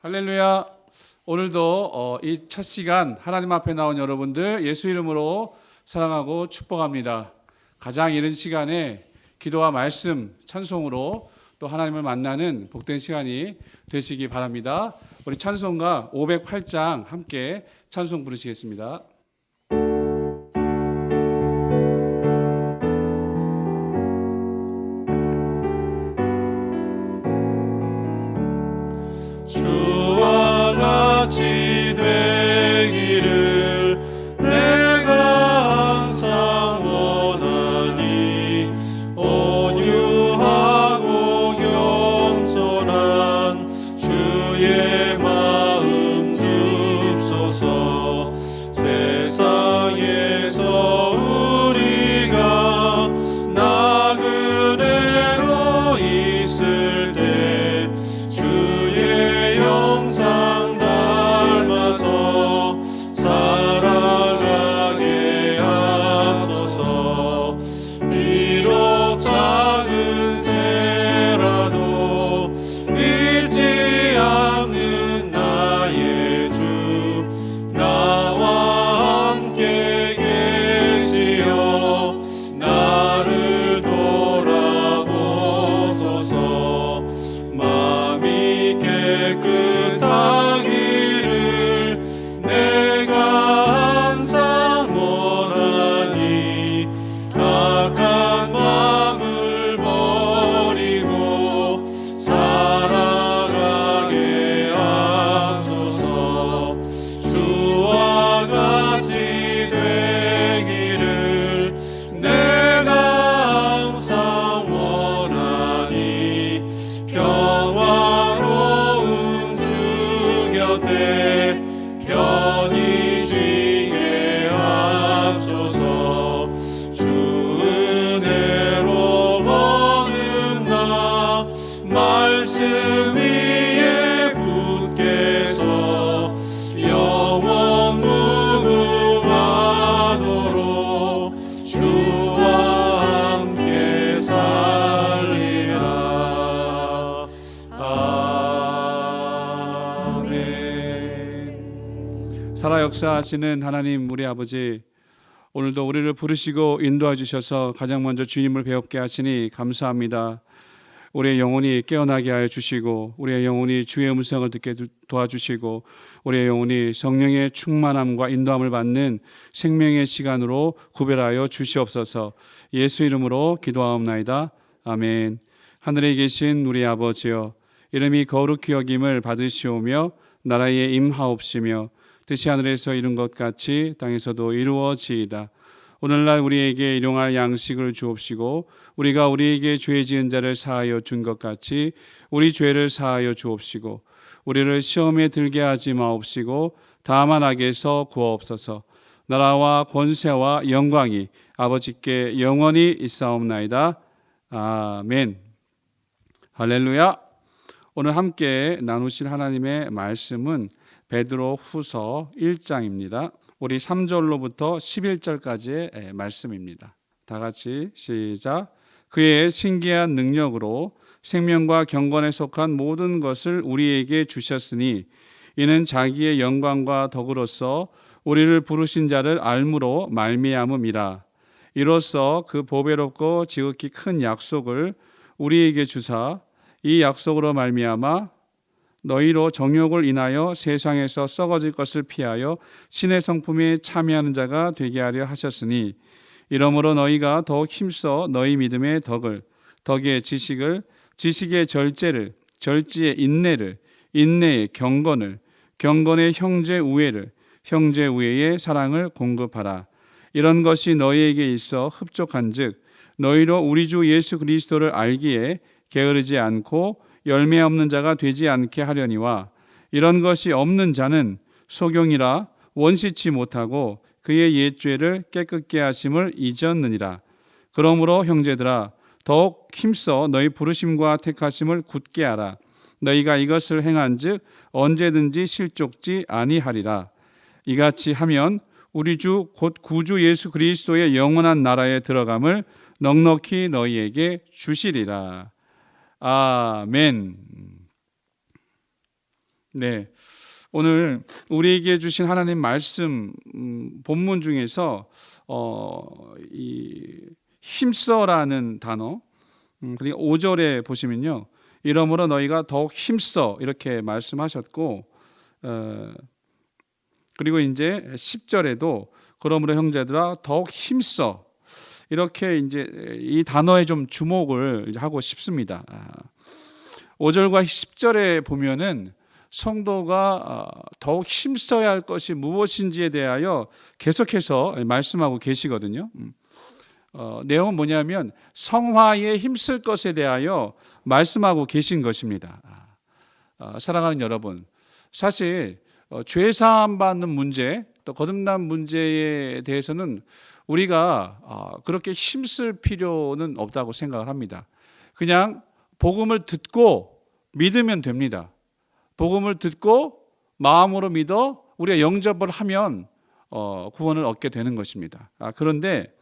할렐루야. 오늘도 이 첫 시간 하나님 앞에 나온 여러분들 예수 이름으로 사랑하고 축복합니다. 가장 이른 시간에 기도와 말씀, 찬송으로 또 하나님을 만나는 복된 시간이 되시기 바랍니다. 우리 찬송가 508장 함께 찬송 부르시겠습니다. 주와 같이 되기를 내가 항상 원하니 온유하고 겸손한 주의 마음 줍소서. 세상에서 우리가 나그네로 있을 때 주의 형상 닮아서 살아가게 하소서. 비록 작은 새라도 잃지 않는 나의 주 나와 함께 계시어 나를 돌아보소서. 마음이 깨끗하기를 내가 항상 원하니 악한 마음을 버리고 살아가게 하소서. 주와 같이 되기를 내가 항상 원하니 평화로운 주 곁에 편히 쉬게 하소서. 주 은혜로 거듭나 말씀 위에 굳게서 영원 무궁하도록 주와 함께 살리라. 아멘. 살아 역사하시는 하나님 우리 아버지, 오늘도 우리를 부르시고 인도해 주셔서 가장 먼저 주님을 배웁게 하시니 감사합니다. 우리의 영혼이 깨어나게 하여 주시고 우리의 영혼이 주의 음성을 듣게 도와주시고 우리의 영혼이 성령의 충만함과 인도함을 받는 생명의 시간으로 구별하여 주시옵소서. 예수 이름으로 기도하옵나이다. 아멘. 하늘에 계신 우리 아버지여, 이름이 거룩히 여김을 받으시오며 나라에 임하옵시며 뜻이 하늘에서 이룬 것 같이 땅에서도 이루어지이다. 오늘날 우리에게 일용할 양식을 주옵시고 우리가 우리에게 죄 지은 자를 사하여 준 것 같이 우리 죄를 사하여 주옵시고 우리를 시험에 들게 하지 마옵시고 다만 악에서 구하옵소서. 나라와 권세와 영광이 아버지께 영원히 있사옵나이다. 아멘. 할렐루야. 오늘 함께 나누실 하나님의 말씀은 베드로 후서 1장입니다. 우리 3절로부터 11절까지의 말씀입니다. 다 같이 시작. 그의 신기한 능력으로 생명과 경건에 속한 모든 것을 우리에게 주셨으니 이는 자기의 영광과 덕으로서 우리를 부르신 자를 알므로 말미암음이라. 이로써 그 보배롭고 지극히 큰 약속을 우리에게 주사 이 약속으로 말미암아 너희로 정욕을 인하여 세상에서 썩어질 것을 피하여 신의 성품에 참여하는 자가 되게 하려 하셨으니 이러므로 너희가 더욱 힘써 너희 믿음의 덕을, 덕의 지식을, 지식의 절제를, 절제의 인내를, 인내의 경건을, 경건의 형제 우애를, 형제 우애의 사랑을 공급하라. 이런 것이 너희에게 있어 흡족한즉 너희로 우리 주 예수 그리스도를 알기에 게으르지 않고 열매 없는 자가 되지 않게 하려니와 이런 것이 없는 자는 소경이라 원시치 못하고 그의 옛죄를 깨끗게 하심을 잊었느니라. 그러므로 형제들아 더욱 힘써 너희 부르심과 택하심을 굳게 하라. 너희가 이것을 행한즉 언제든지 실족지 아니하리라. 이같이 하면 우리 주 곧 구주 예수 그리스도의 영원한 나라에 들어감을 넉넉히 너희에게 주시리라. 아멘. 네, 오늘 우리에게 주신 하나님 말씀 본문 중에서 이 힘써라는 단어, 그리고 5절에 보시면요, 이러므로 너희가 더욱 힘써 이렇게 말씀하셨고, 그리고 이제 10절에도 그러므로 형제들아 더욱 힘써 이렇게 이제 이 단어에 좀 주목을 하고 싶습니다. 5절과 10절에 보면은 성도가 더욱 힘써야 할 것이 무엇인지에 대하여 계속해서 말씀하고 계시거든요. 내용은 뭐냐면 성화에 힘쓸 것에 대하여 말씀하고 계신 것입니다. 사랑하는 여러분, 사실 죄사함 받는 문제, 또 거듭난 문제에 대해서는 우리가 그렇게 힘쓸 필요는 없다고 생각을 합니다. 그냥 복음을 듣고 믿으면 됩니다. 복음을 듣고 마음으로 믿어 우리가 영접을 하면 구원을 얻게 되는 것입니다. 그런데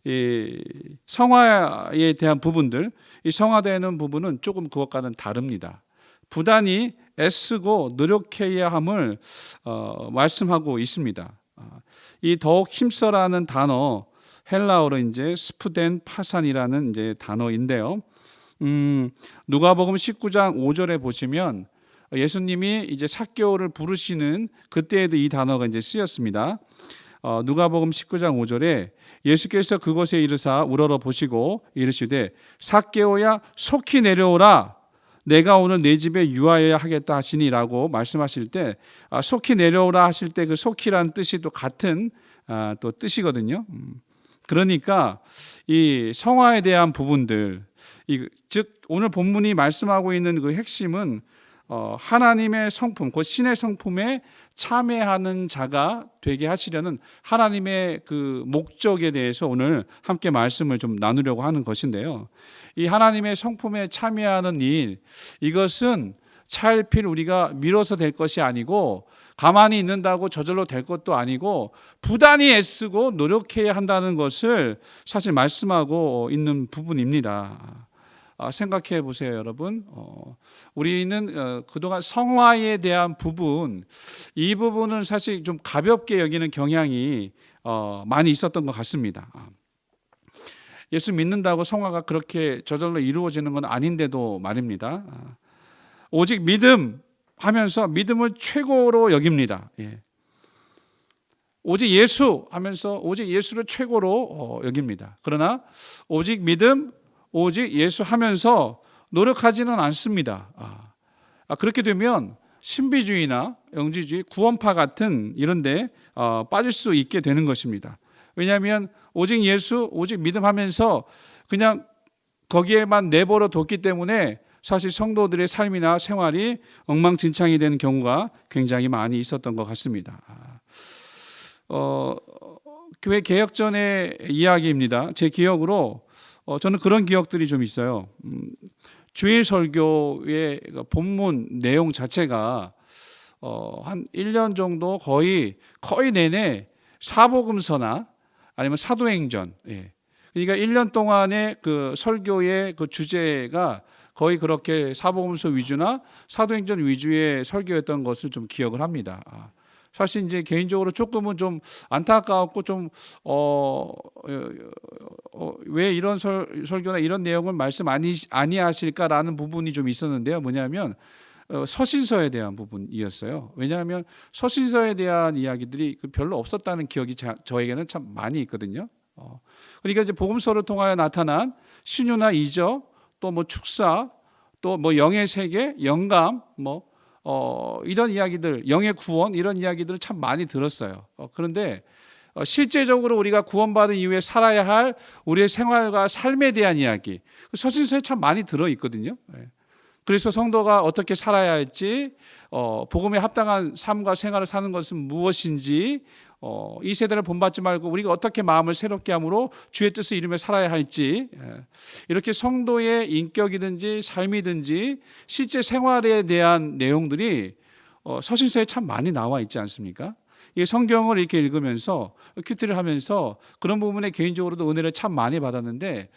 이 성화에 대한 부분들, 이 성화되는 부분은 조금 그것과는 다릅니다. 부단히 애쓰고 노력해야 함을 말씀하고 있습니다. 이 더욱 힘써라는 단어, 헬라어로 이제 스푸덴 파산이라는 이제 단어인데요. 누가복음 19장 5절에 보시면 예수님이 이제 삭개오를 부르시는 그때에도 이 단어가 이제 쓰였습니다. 누가복음 19장 5절에 예수께서 그곳에 이르사 우러러 보시고 이르시되 삭개오야 속히 내려오라, 내가 오늘 내 집에 유하여야 하겠다 하시니라고 말씀하실 때, 속히 내려오라 하실 때 그 속히라는 뜻이 또 같은 또 뜻이거든요. 그러니까 이 성화에 대한 부분들, 즉 오늘 본문이 말씀하고 있는 그 핵심은 하나님의 성품, 곧 신의 성품에 참여하는 자가 되게 하시려는 하나님의 그 목적에 대해서 오늘 함께 말씀을 좀 나누려고 하는 것인데요. 이 하나님의 성품에 참여하는 일, 이것은 차일피일 우리가 미뤄서 될 것이 아니고 가만히 있는다고 저절로 될 것도 아니고 부단히 애쓰고 노력해야 한다는 것을 사실 말씀하고 있는 부분입니다. 생각해 보세요, 여러분. 우리는 그동안 성화에 대한 부분, 이 부분은 사실 좀 가볍게 여기는 경향이 많이 있었던 것 같습니다. 예수 믿는다고 성화가 그렇게 저절로 이루어지는 건 아닌데도 말입니다. 오직 믿음 하면서 믿음을 최고로 여깁니다. 오직 예수 하면서 오직 예수를 최고로 여깁니다. 그러나 오직 믿음, 오직 예수 하면서 노력하지는 않습니다. 그렇게 되면 신비주의나 영지주의, 구원파 같은 이런 데 빠질 수 있게 되는 것입니다. 왜냐하면 오직 예수, 오직 믿음 하면서 그냥 거기에만 내버려 뒀기 때문에 사실 성도들의 삶이나 생활이 엉망진창이 되는 경우가 굉장히 많이 있었던 것 같습니다. 교회 개혁 전의 이야기입니다. 제 기억으로 저는 그런 기억들이 좀 있어요. 주일 설교의 본문 내용 자체가 한 1년 정도 거의 내내 사복음서나 아니면 사도행전, 그러니까 1년 동안의 그 설교의 그 주제가 거의 그렇게 사복음서 위주나 사도행전 위주의 설교였던 것을 좀 기억을 합니다. 사실 이제 개인적으로 조금은 좀 안타까웠고 좀 왜 이런 설교나 이런 내용을 말씀 아니하실까라는 부분이 좀 있었는데요. 뭐냐면 서신서에 대한 부분이었어요. 왜냐하면 서신서에 대한 이야기들이 별로 없었다는 기억이 저에게는 참 많이 있거든요. 그러니까 이제 복음서를 통하여 나타난 신유나 이적, 또 뭐 축사, 또 뭐 영의 세계, 영감, 뭐 이런 이야기들, 영의 구원, 이런 이야기들을 참 많이 들었어요. 그런데 실제적으로 우리가 구원받은 이후에 살아야 할 우리의 생활과 삶에 대한 이야기, 서신서에 참 많이 들어있거든요. 그래서 성도가 어떻게 살아야 할지, 복음에 합당한 삶과 생활을 사는 것은 무엇인지, 이 세대를 본받지 말고 우리가 어떻게 마음을 새롭게 함으로 주의 뜻을 이루며 살아야 할지, 이렇게 성도의 인격이든지 삶이든지 실제 생활에 대한 내용들이 서신서에 참 많이 나와 있지 않습니까? 이 성경을 이렇게 읽으면서 큐티를 하면서 그런 부분에 개인적으로도 은혜를 참 많이 받았는데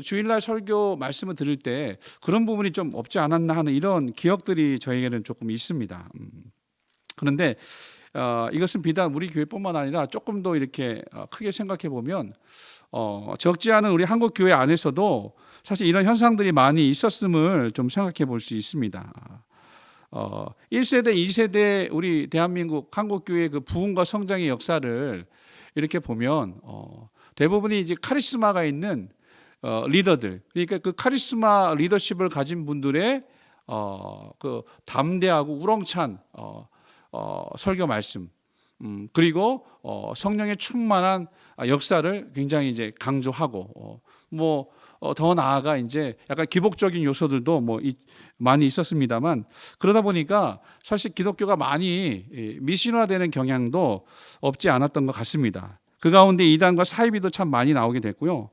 주일날 설교 말씀을 들을 때 그런 부분이 좀 없지 않았나 하는 이런 기억들이 저에게는 조금 있습니다. 그런데 이것은 비단 우리 교회뿐만 아니라 조금 더 이렇게 크게 생각해 보면 적지 않은 우리 한국 교회 안에서도 사실 이런 현상들이 많이 있었음을 좀 생각해 볼 수 있습니다. 1세대, 2세대 우리 대한민국 한국교회의 그 부흥과 성장의 역사를 이렇게 보면 대부분이 이제 카리스마가 있는 리더들, 그러니까 그 카리스마 리더십을 가진 분들의 그 담대하고 우렁찬 설교 말씀, 그리고 성령의 충만한 역사를 굉장히 이제 강조하고 더 나아가 이제 약간 기복적인 요소들도 많이 있었습니다만, 그러다 보니까 사실 기독교가 많이 미신화되는 경향도 없지 않았던 것 같습니다. 그 가운데 이단과 사이비도 참 많이 나오게 됐고요.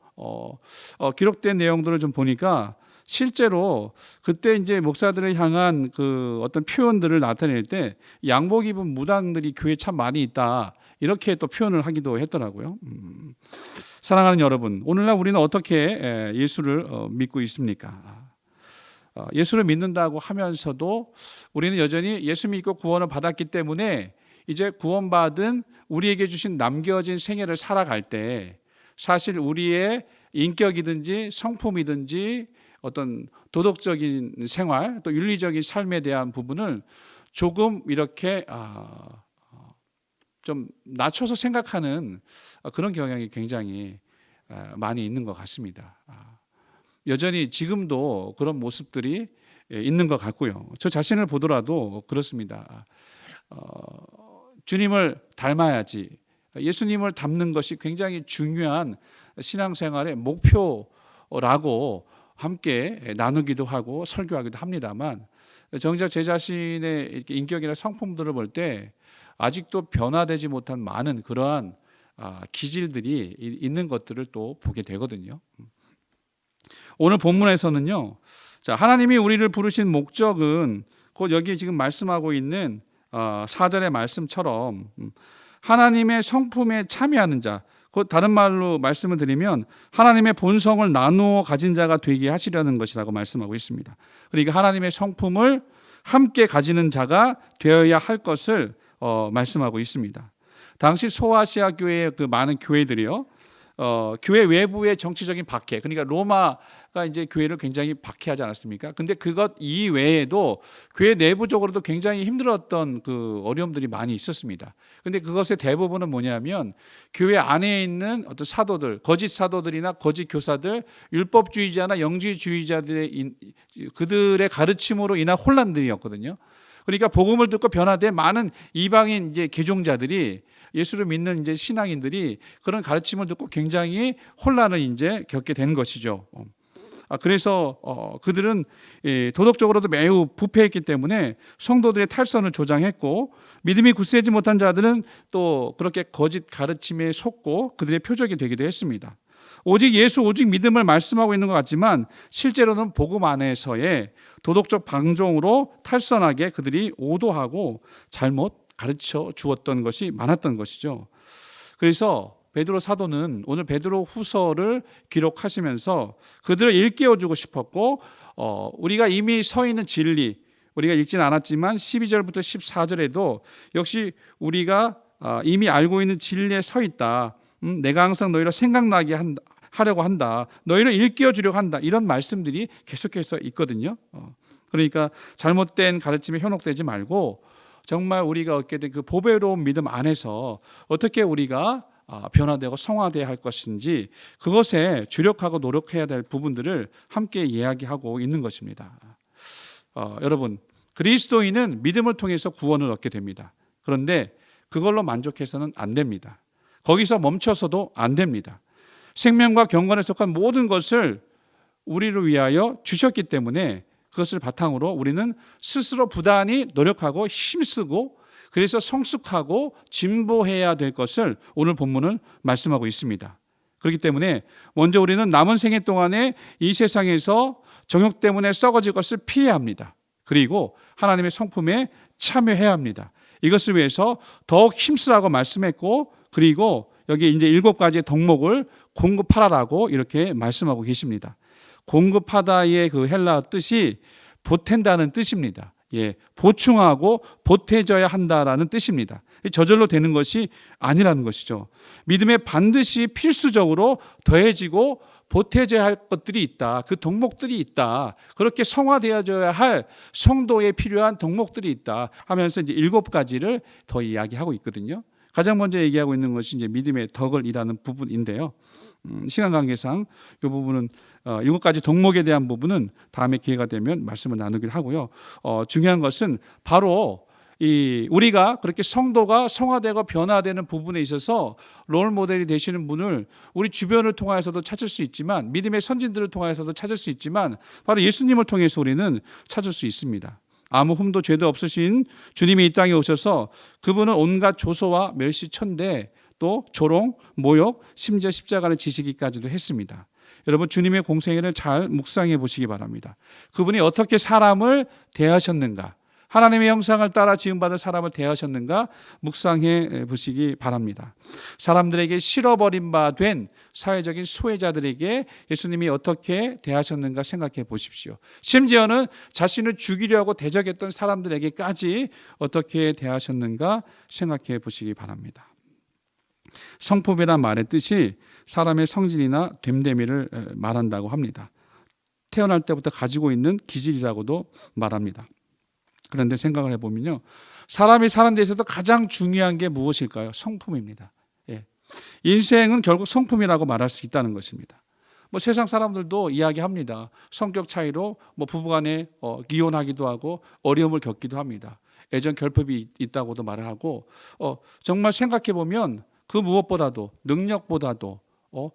기록된 내용들을 좀 보니까 실제로 그때 이제 목사들을 향한 그 어떤 표현들을 나타낼 때 양복 입은 무당들이 교회에 참 많이 있다, 이렇게 또 표현을 하기도 했더라고요. 사랑하는 여러분, 오늘날 우리는 어떻게 예수를 믿고 있습니까? 예수를 믿는다고 하면서도 우리는 여전히 예수 믿고 구원을 받았기 때문에 이제 구원받은 우리에게 주신 남겨진 생애를 살아갈 때 사실 우리의 인격이든지 성품이든지 어떤 도덕적인 생활, 또 윤리적인 삶에 대한 부분을 조금 이렇게 좀 낮춰서 생각하는 그런 경향이 굉장히 많이 있는 것 같습니다. 여전히 지금도 그런 모습들이 있는 것 같고요. 저 자신을 보더라도 그렇습니다. 주님을 닮아야지, 예수님을 닮는 것이 굉장히 중요한 신앙생활의 목표라고 함께 나누기도 하고 설교하기도 합니다만, 정작 제 자신의 인격이나 성품들을 볼 때 아직도 변화되지 못한 많은 그러한 기질들이 있는 것들을 또 보게 되거든요. 오늘 본문에서는요, 자, 하나님이 우리를 부르신 목적은 곧 여기 지금 말씀하고 있는 4절의 말씀처럼 하나님의 성품에 참여하는 자, 곧 다른 말로 말씀을 드리면 하나님의 본성을 나누어 가진 자가 되게 하시려는 것이라고 말씀하고 있습니다. 그러니까 하나님의 성품을 함께 가지는 자가 되어야 할 것을 말씀하고 있습니다. 당시 소아시아 교회의 그 많은 교회들이요, 교회 외부의 정치적인 박해, 그러니까 로마가 이제 교회를 굉장히 박해하지 않았습니까? 근데 그것 이외에도 교회 내부적으로도 굉장히 힘들었던 그 어려움들이 많이 있었습니다. 근데 그것의 대부분은 뭐냐면 교회 안에 있는 어떤 사도들, 거짓 사도들이나 거짓 교사들, 율법주의자나 영지주의자들의 그들의 가르침으로 인한 혼란들이었거든요. 그러니까 복음을 듣고 변화된 많은 이방인 이제 개종자들이, 예수를 믿는 이제 신앙인들이 그런 가르침을 듣고 굉장히 혼란을 이제 겪게 된 것이죠. 그래서 그들은 도덕적으로도 매우 부패했기 때문에 성도들의 탈선을 조장했고, 믿음이 굳세지 못한 자들은 또 그렇게 거짓 가르침에 속고 그들의 표적이 되기도 했습니다. 오직 예수, 오직 믿음을 말씀하고 있는 것 같지만 실제로는 복음 안에서의 도덕적 방종으로 탈선하게 그들이 오도하고 잘못 가르쳐 주었던 것이 많았던 것이죠. 그래서 베드로 사도는 오늘 베드로 후서를 기록하시면서 그들을 일깨워주고 싶었고, 우리가 이미 서 있는 진리, 우리가 읽지는 않았지만 12절부터 14절에도 역시 우리가 이미 알고 있는 진리에 서 있다, 내가 항상 너희를 생각나게 하려고 한다, 너희를 일깨워주려고 한다, 이런 말씀들이 계속해서 있거든요. 그러니까 잘못된 가르침에 현혹되지 말고 정말 우리가 얻게 된 그 보배로운 믿음 안에서 어떻게 우리가 변화되고 성화되어야 할 것인지, 그것에 주력하고 노력해야 될 부분들을 함께 이야기하고 있는 것입니다. 여러분, 그리스도인은 믿음을 통해서 구원을 얻게 됩니다. 그런데 그걸로 만족해서는 안 됩니다. 거기서 멈춰서도 안 됩니다. 생명과 경건에 속한 모든 것을 우리를 위하여 주셨기 때문에 그것을 바탕으로 우리는 스스로 부단히 노력하고 힘쓰고, 그래서 성숙하고 진보해야 될 것을 오늘 본문은 말씀하고 있습니다. 그렇기 때문에 먼저 우리는 남은 생애 동안에 이 세상에서 정욕 때문에 썩어질 것을 피해야 합니다. 그리고 하나님의 성품에 참여해야 합니다. 이것을 위해서 더욱 힘쓰라고 말씀했고, 그리고 여기 이제 7가지의 덕목을 공급하라라고 이렇게 말씀하고 계십니다. 공급하다의 그 헬라어 뜻이 보탠다는 뜻입니다. 예, 보충하고 보태져야 한다라는 뜻입니다. 저절로 되는 것이 아니라는 것이죠. 믿음에 반드시 필수적으로 더해지고 보태져야 할 것들이 있다. 그 덕목들이 있다. 그렇게 성화되어져야 할 성도에 필요한 덕목들이 있다 하면서 이제 7가지를 더 이야기하고 있거든요. 가장 먼저 얘기하고 있는 것이 이제 믿음의 덕을 일하는 부분인데요. 시간 관계상 이 부분은 7가지 덕목에 대한 부분은 다음에 기회가 되면 말씀을 나누기로 하고요. 중요한 것은 바로 우리가 그렇게 성도가 성화되고 변화되는 부분에 있어서 롤 모델이 되시는 분을 우리 주변을 통해서도 찾을 수 있지만, 믿음의 선진들을 통해서도 찾을 수 있지만, 바로 예수님을 통해서 우리는 찾을 수 있습니다. 아무 흠도 죄도 없으신 주님이 이 땅에 오셔서 그분은 온갖 조소와 멸시천대, 또 조롱, 모욕, 심지어 십자가를 지시기까지도 했습니다. 여러분, 주님의 공생애를 잘 묵상해 보시기 바랍니다. 그분이 어떻게 사람을 대하셨는가, 하나님의 형상을 따라 지음받은 사람을 대하셨는가 묵상해 보시기 바랍니다. 사람들에게 실어버린 바 된 사회적인 소외자들에게 예수님이 어떻게 대하셨는가 생각해 보십시오. 심지어는 자신을 죽이려고 대적했던 사람들에게까지 어떻게 대하셨는가 생각해 보시기 바랍니다. 성품이란 말의 뜻이 사람의 성질이나 됨됨이를 말한다고 합니다. 태어날 때부터 가지고 있는 기질이라고도 말합니다. 그런데 생각을 해보면요, 사람이 사는 데 있어서 가장 중요한 게 무엇일까요? 성품입니다. 예. 인생은 결국 성품이라고 말할 수 있다는 것입니다. 세상 사람들도 이야기합니다. 성격 차이로 부부간에 이혼하기도 하고 어려움을 겪기도 합니다. 애정 결핍이 있다고도 말을 하고, 정말 생각해 보면 그 무엇보다도, 능력보다도,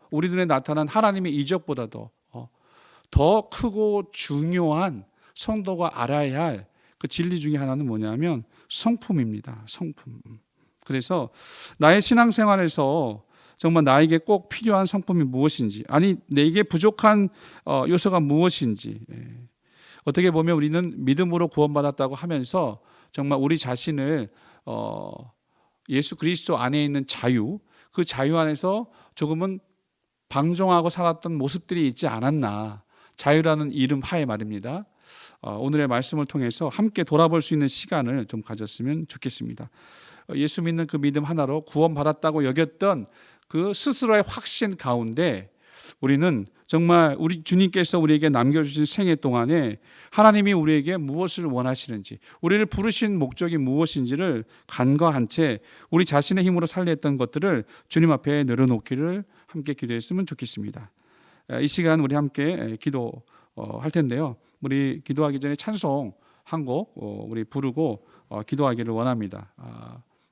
우리 눈에 나타난 하나님의 이적보다도 더 크고 중요한 성도가 알아야 할 그 진리 중에 하나는 뭐냐면 성품입니다. 성품. 그래서 나의 신앙생활에서 정말 나에게 꼭 필요한 성품이 무엇인지, 아니 내게 부족한 요소가 무엇인지, 어떻게 보면 우리는 믿음으로 구원받았다고 하면서 정말 우리 자신을 예수 그리스도 안에 있는 자유, 그 자유 안에서 조금은 방종하고 살았던 모습들이 있지 않았나, 자유라는 이름 하에 말입니다. 오늘의 말씀을 통해서 함께 돌아볼 수 있는 시간을 좀 가졌으면 좋겠습니다. 예수 믿는 그 믿음 하나로 구원받았다고 여겼던 그 스스로의 확신 가운데 우리는 정말 우리 주님께서 우리에게 남겨주신 생애 동안에 하나님이 우리에게 무엇을 원하시는지, 우리를 부르신 목적이 무엇인지를 간과한 채 우리 자신의 힘으로 살려했던 것들을 주님 앞에 내려놓기를 함께 기도했으면 좋겠습니다. 이 시간 우리 함께 기도할 텐데요. 우리 기도하기 전에 찬송 한 곡 우리 부르고 기도하기를 원합니다.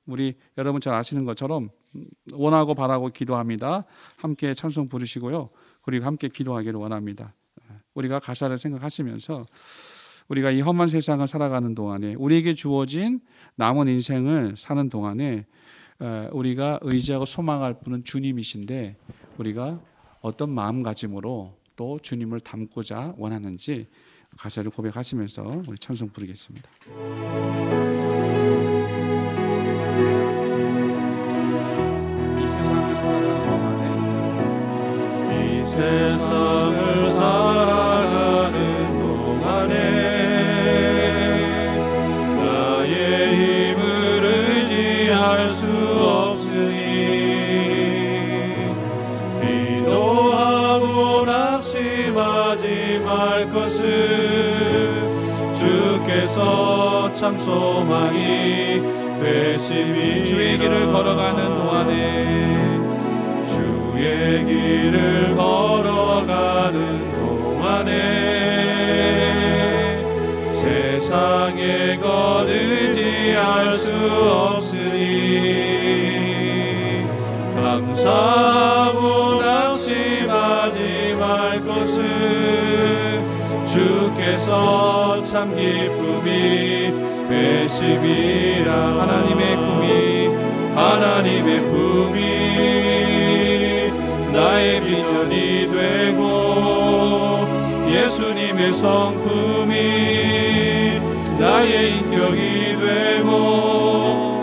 우리 여러분 잘 아시는 것처럼 원하고 바라고 기도합니다. 함께 찬송 부르시고요. 그리고 함께 기도하기를 원합니다. 우리가 가사를 생각하시면서 우리가 이 험한 세상을 살아가는 동안에, 우리에게 주어진 남은 인생을 사는 동안에 우리가 의지하고 소망할 분은 주님이신데, 우리가 어떤 마음가짐으로 또 주님을 닮고자 원하는지 가사를 고백하시면서 우리 찬송 부르겠습니다. 이 세상을 살아가는 동안에 나의 힘을 의지할 수 없으니 기도하고 낙심하지 말 것을 주께서 참 소망이 되심이, 주의 길을 걸어가는 동안에, 주의 길을 걸어가는 동안에 세상의 것 의지할 수 없으니 감사하고 낙심하지 말 것을 주께서 참 기쁨이 되심이라. 하나님의 꿈이 나의 비전이 되고, 예수님의 성품이 나의 인격이 되고,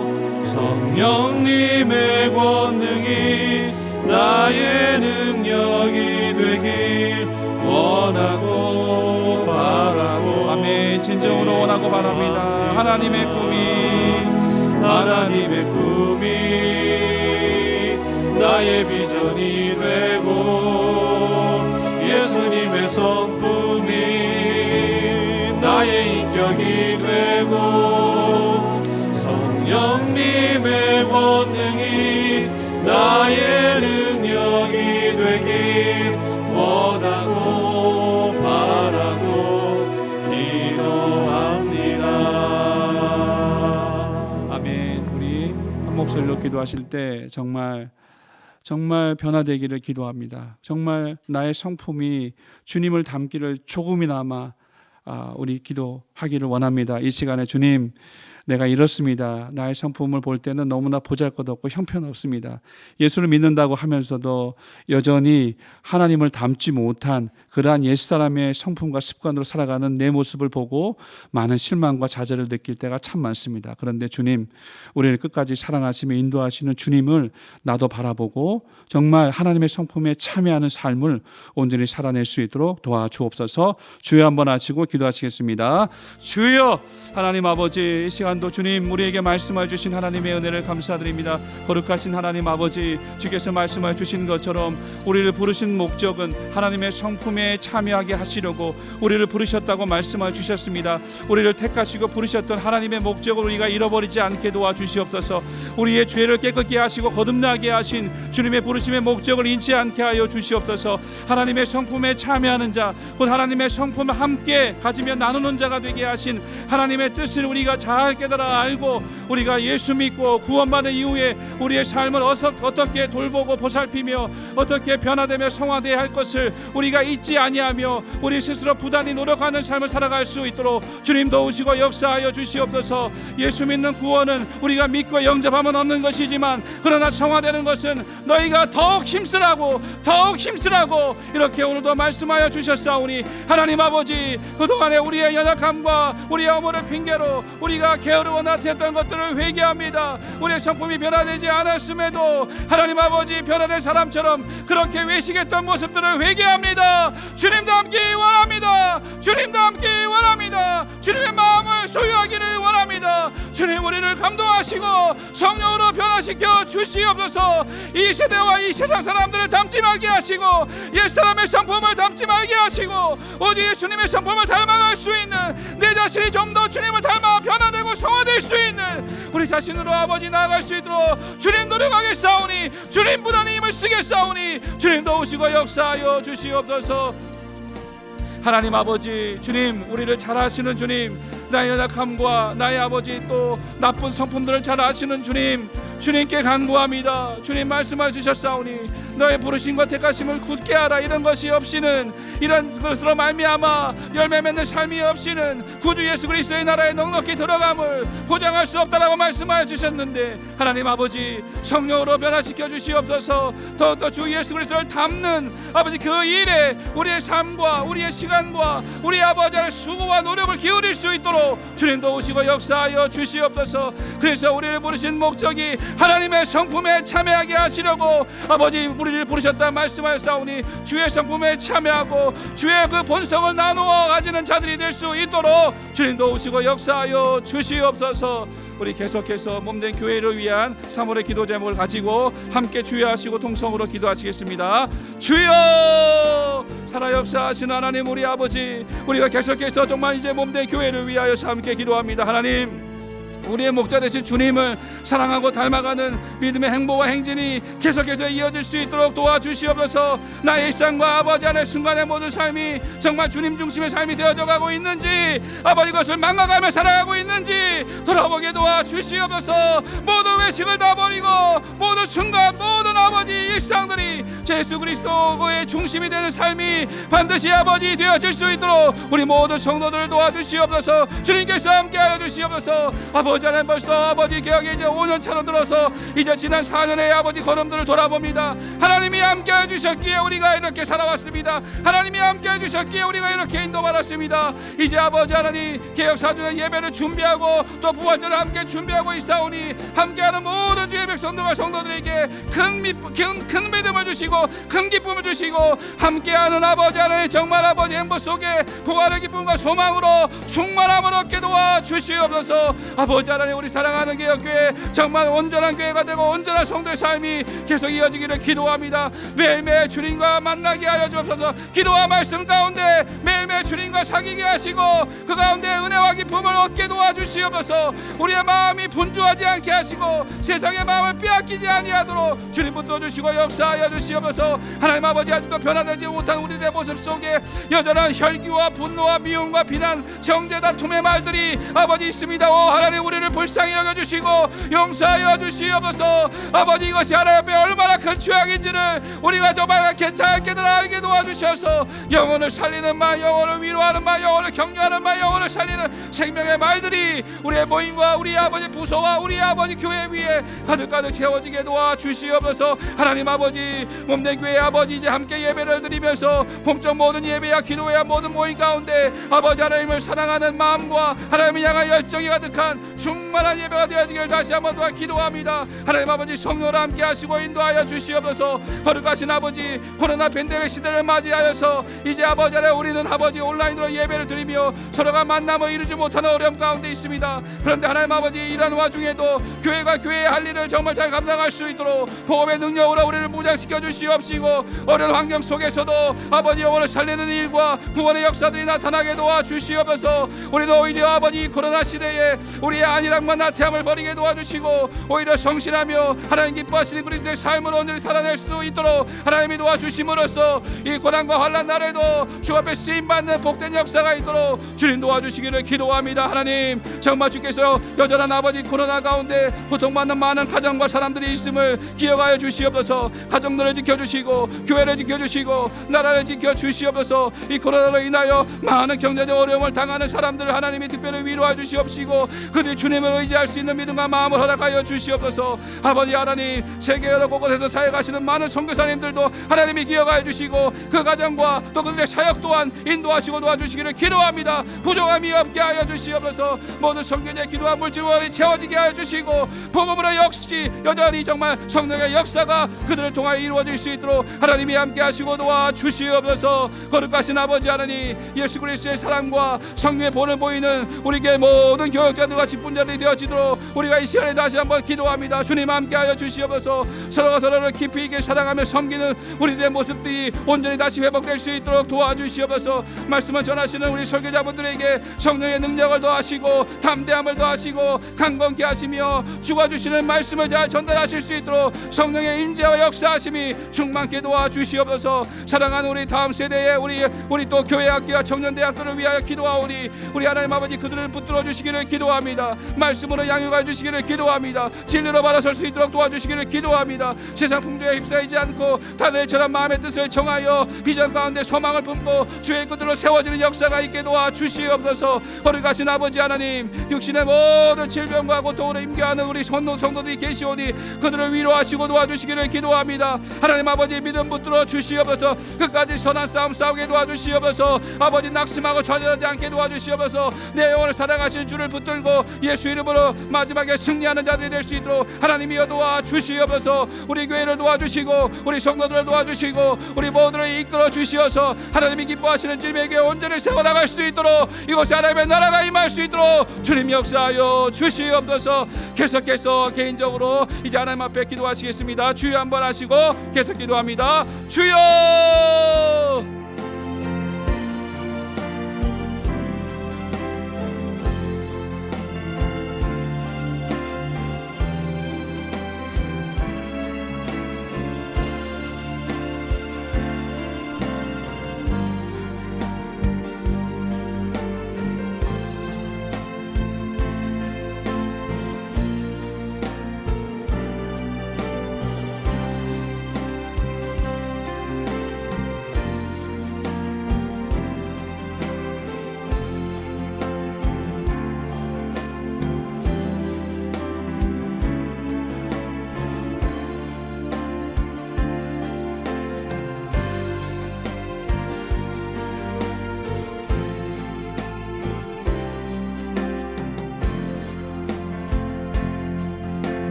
성령님의 권능이 나의 능력이 되길 원하고 바라고. 아멘. 진정으로 원하고 바랍니다. 하나님의 꿈이 나의 비전이 되고 예수님의 성품이 나의 인격이 되고 성령님의 권능이 나의 능력이 되길 원하고 바라고 기도합니다. 아멘. 우리 한 목소리로 기도하실 때 정말 변화되기를 기도합니다. 정말 나의 성품이 주님을 닮기를 조금이나마 우리 기도하기를 원합니다. 이 시간에 주님, 내가 이렇습니다. 나의 성품을 볼 때는 너무나 보잘것없고 형편없습니다. 예수를 믿는다고 하면서도 여전히 하나님을 닮지 못한 그러한 옛사람의 성품과 습관으로 살아가는 내 모습을 보고 많은 실망과 좌절을 느낄 때가 참 많습니다. 그런데 주님, 우리를 끝까지 사랑하시며 인도하시는 주님을 나도 바라보고 정말 하나님의 성품에 참여하는 삶을 온전히 살아낼 수 있도록 도와주옵소서. 주여 한번 하시고 기도하시겠습니다. 주여, 하나님 아버지, 이 시간도 주님 우리에게 말씀해 주신 하나님의 은혜를 감사드립니다. 거룩하신 하나님 아버지, 주께서 말씀해 주신 것처럼 우리를 부르신 목적은 하나님의 성품에 참여하게 하시려고 우리를 부르셨다고 말씀해 주셨습니다. 우리를 택하시고 부르셨던 하나님의 목적을 우리가 잃어버리지 않게 도와주시옵소서. 우리의 죄를 깨끗게 하시고 거듭나게 하신 주님의 부르심의 목적을 잊지 않게 하여 주시옵소서. 하나님의 성품에 참여하는 자, 곧 하나님의 성품을 함께 가지며 나누는 자가 되게 하신 하나님의 뜻을 우리가 잘 깨달아 알고 우리가 예수 믿고 구원받은 이후에 우리의 삶을 어떻게 돌보고 보살피며 어떻게 변화되며 성화되어야 할 것을 우리가 잊지 아니하며 우리 스스로 부단히 노력하는 삶을 살아갈 수 있도록 주님 도우시고 역사하여 주시옵소서. 예수 믿는 구원은 우리가 믿고 영접하면 얻는 것이지만 그러나 성화되는 것은 너희가 더욱 힘쓰라고 이렇게 오늘도 말씀하여 주셨사오니 하나님 아버지, 그동안에 우리의 연약함과 우리의 어머를 핑계로 우리가 게으르고 나태했던 것들을 회개합니다. 우리의 성품이 변화되지 않았음에도 하나님 아버지, 변화된 사람처럼 그렇게 외식했던 모습들을 회개합니다. 주님 닮기 원합니다. 주님 닮기 원합니다. 주님의 마음을 소유하기를 원합니다. 주님, 우리를 감동하시고 성령으로 변화시켜 주시옵소서. 이 세대와 이 세상 사람들을 닮지 말게 하시고 옛사람의 성품을 닮지 말게 하시고 오직 예수님의 성품을 닮아갈 수 있는 내 자신이 좀 더 주님을 닮아 변화되고 성화될 수 있는 우리 자신으로 아버지 나아갈 수 있도록 주님 노력하겠사오니 주님 부단히 힘을 쓰겠사오니 주님 도우시고 역사하여 주시옵소서. 하나님 아버지, 주님 우리를 잘 아시는 주님, 나의 연약함과 나의 아버지 또 나쁜 성품들을 잘 아시는 주님, 주님께 간구합니다. 주님 말씀해 주셨사오니 너의 부르심과 택하심을 굳게 하라. 이런 것이 없이는, 이런 것으로 말미암아 열매 맺는 삶이 없이는 구주 예수 그리스도의 나라에 넉넉히 들어감을 보장할 수 없다라고 말씀하여 주셨는데 하나님 아버지, 성령으로 변화시켜 주시옵소서. 더욱더 주 예수 그리스도를 닮는 아버지 그 일에 우리의 삶과 우리의 시간과 우리 아버지의 수고와 노력을 기울일 수 있도록 주님 도우시고 역사하여 주시옵소서. 그래서 우리를 부르신 목적이 하나님의 성품에 참여하게 하시려고 아버지 우리를 부르셨다 말씀하였사오니 주의 성품에 참여하고 주의 그 본성을 나누어 가지는 자들이 될 수 있도록 주님 도우시고 역사하여 주시옵소서. 우리 계속해서 몸된 교회를 위한 3월의 기도 제목을 가지고 함께 주여하시고 통성으로 기도하시겠습니다. 주여, 살아 역사하시는 하나님 우리 아버지, 우리가 계속해서 정말 이제 몸된 교회를 위하여서 함께 기도합니다. 하나님, 우리의 목자 되신 주님을 사랑하고 닮아가는 믿음의 행보와 행진이 계속해서 이어질 수 있도록 도와주시옵소서. 나의 일상과 아버지 안의 순간의 모든 삶이 정말 주님 중심의 삶이 되어져 가고 있는지, 아버지 것을 망각하며 살아가고 있는지 돌아보게 도와주시옵소서. 모든 외식을 다 버리고 모든 순간 모든 아버지 일상들이 예수 그리스도의 중심이 되는 삶이 반드시 아버지 되어질 수 있도록 우리 모든 성도들을 도와주시옵소서. 주님께서 함께하여 주시옵소서. 아버지 아버지 하나님 벌써 아버지 개혁이 이제 5년 차로 들어서 이제 지난 4년의 아버지 걸음들을 돌아봅니다. 하나님이 함께 해주셨기에 우리가 이렇게 살아왔습니다. 하나님이 함께 해주셨기에 우리가 이렇게 인도받았습니다. 이제 아버지 하나님 개혁 4주년 예배를 준비하고 또 부활절을 함께 준비하고 있사오니 함께하는 모든 주의 백성들과 성도들에게 큰 믿음을 주시고 큰 기쁨을 주시고 함께하는 아버지 하나님 정말 아버지 행복 속에 부활의 기쁨과 소망으로 충만함을 얻게 도와 주시옵소서. 아버지 하나님 우리 사랑하는 개혁교회 정말 온전한 교회가 되고 온전한 성도의 삶이 계속 이어지기를 기도합니다. 매일매일 주님과 만나게 하여 주옵소서. 기도와 말씀 가운데 매일매일 주님과 사귀게 하시고 그 가운데 은혜와 기쁨을 얻게 도와주시옵소서. 우리의 마음이 분주하지 않게 하시고 세상의 마음을 빼앗기지 아니하도록 주님 붙들어주시고 역사하여 주시옵소서. 하나님 아버지 아직도 변화되지 못한 우리의 모습 속에 여전한 혈기와 분노와 미움과 비난 정죄 다툼의 말들이 아버지 있습니다. 오 하나님 우리를 불쌍히 여겨주시고 용서하여 주시옵소서. 아버지 이것이 하나님 앞에 얼마나 큰 죄악인지를 우리가 정말 괜찮게 알게 도와주셔서 영혼을 살리는 말, 영혼을 위로하는 말, 영혼을 격려하는 말, 영혼을 살리는 생명의 말들이 우리의 모임과 우리 아버지 부서와 우리 아버지 교회 위에 가득가득 채워지게 도와주시옵소서. 하나님 아버지 몸된 교회 아버지 이제 함께 예배를 드리면서 공적 모든 예배와 기도회와 모든 모임 가운데 아버지 하나님을 사랑하는 마음과 하나님을 향한 열정이 가득한 충만한 예배가 되어지길 다시 한번 더 기도합니다. 하나님 아버지 성령으로 함께 하시고 인도하여 주시옵소서. 거룩하신 아버지 코로나 팬데믹 시대를 맞이하여서 이제 아버지 하나님 우리는 아버지 온라인으로 예배를 드리며 서로가 만남을 이루지 못하는 어려움 가운데 있습니다. 그런데 하나님 아버지 이런 와중에도 교회가 교회의 할 일을 정말 잘 감당할 수 있도록 복음의 능력으로 우리를 무장시켜 주시옵시고 어려운 환경 속에서도 아버지 영혼을 살리는 일과 구원의 역사들이 나타나게 도와주시옵소서. 우리도 오히려 아버지 코로나 시대에 우리의 안일함과 나태함을 버리게 도와주시고 오히려 성실하며 하나님 기뻐하시는 그리스도의 삶을 온전히 살아낼 수 있도록 하나님이 도와주심으로써 이 고난과 환난 날에도 주 앞에 쓰임받는 복된 역사가 있도록 주님 도와주시기를 기도합니다. 하나님 정말 주께서 여전한 아버지 코로나 가운데 고통받는 많은 가정과 사람들이 있음을 기억하여 주시옵소서. 가정들을 지켜주시고 교회를 지켜주시고 나라를 지켜주시옵소서. 이 코로나로 인하여 많은 경제적 어려움을 당하는 사람들을 하나님이 특별히 위로해 주시옵시고 그들이 주님을 의지할 수 있는 믿음과 마음을 허락하여 주시옵소서. 아버지 하나님 세계 여러 곳곳에서 사역하시는 많은 선교사님들도 하나님이 기억하여 주시고 그 가정과 또 그들의 사역 또한 인도하시고 도와주시기를 기도합니다. 부족함이 없게 하여 주시옵소서. 모든 성경의 기도와 물질원이 채워지게 하여 주시고 복음으로 역시 여전히 정말 성령의 역사가 그들을 통하여 이루어질 수 있도록 하나님이 함께 하시고 도와주시옵소서. 거룩하신 아버지 하나님 예수 그리스도의 사랑과 성령의 본을 보이는 우리에게 모든 교역자들과 직분자들이 되어지도록 우리가 이 시간에 다시 한번 기도합니다. 주님 함께 하여 주시옵소서. 서로가 서로를 깊이 있게 사랑하며 섬기는 우리들의 모습들이 온전히 다시 회복될 수 있도록 도와주시옵소서. 말씀을 전하시는 우리 설교자분들에게 성령의 능력을 더하시고 담대함을 더하시고 강건케 하시며 주어주시는 말씀을 잘 전달하실 수 있도록 성령의 임재와 역사하심이 충만케 도와주시옵소서. 사랑하는 우리 다음 세대의 우리 또 교회 학교와 청년대학교를 위하여 기도하오니 우리 하나님 아버지 그들을 붙들어 주시기를 기도합니다. 말씀으로 양육하여 주시기를 기도합니다. 진리로 바라설 수 있도록 도와주시기를 기도합니다. 세상 풍조에 휩싸이지 않고 다들처럼 마음의 뜻을 정하여 비전 가운데 소망을 품고 주의 끝으로 세워지는 역사가 있게 도와주시옵소서. 거룩하신 아버지 하나님 육신의 모든 질병과 고통으로 임겨하는 우리 성도들이 계시오니 그들을 위로하시고 도와주시기를 기도합니다. 하나님 아버지 믿음 붙들어 주시옵소서. 끝까지 선한 싸움 싸우게 도와주시옵소서. 아버지 낙심하고 좌절하지 않게 도와주시옵소서. 내 영혼을 사랑하신 주를 붙들고 예수 이름으로 마지막에 승리하는 자들이 될 수 있도록 하나님이여 도와주시옵소서. 우리 교회를 도와주시고 우리 성도들을 도와주시고 우리 모두를 이끌어 주시어서 하나님이 기뻐하시는 주님에게 온전히 세워나갈 수 있도록 이곳에 하나님의 나라가 임할 수 있도록 주님 역사하여 주시옵소서. 계속해서 개인적으로 이제 하나님 앞에 기도하시겠습니다. 주여 한번 하시고 계속 기도합니다. 주여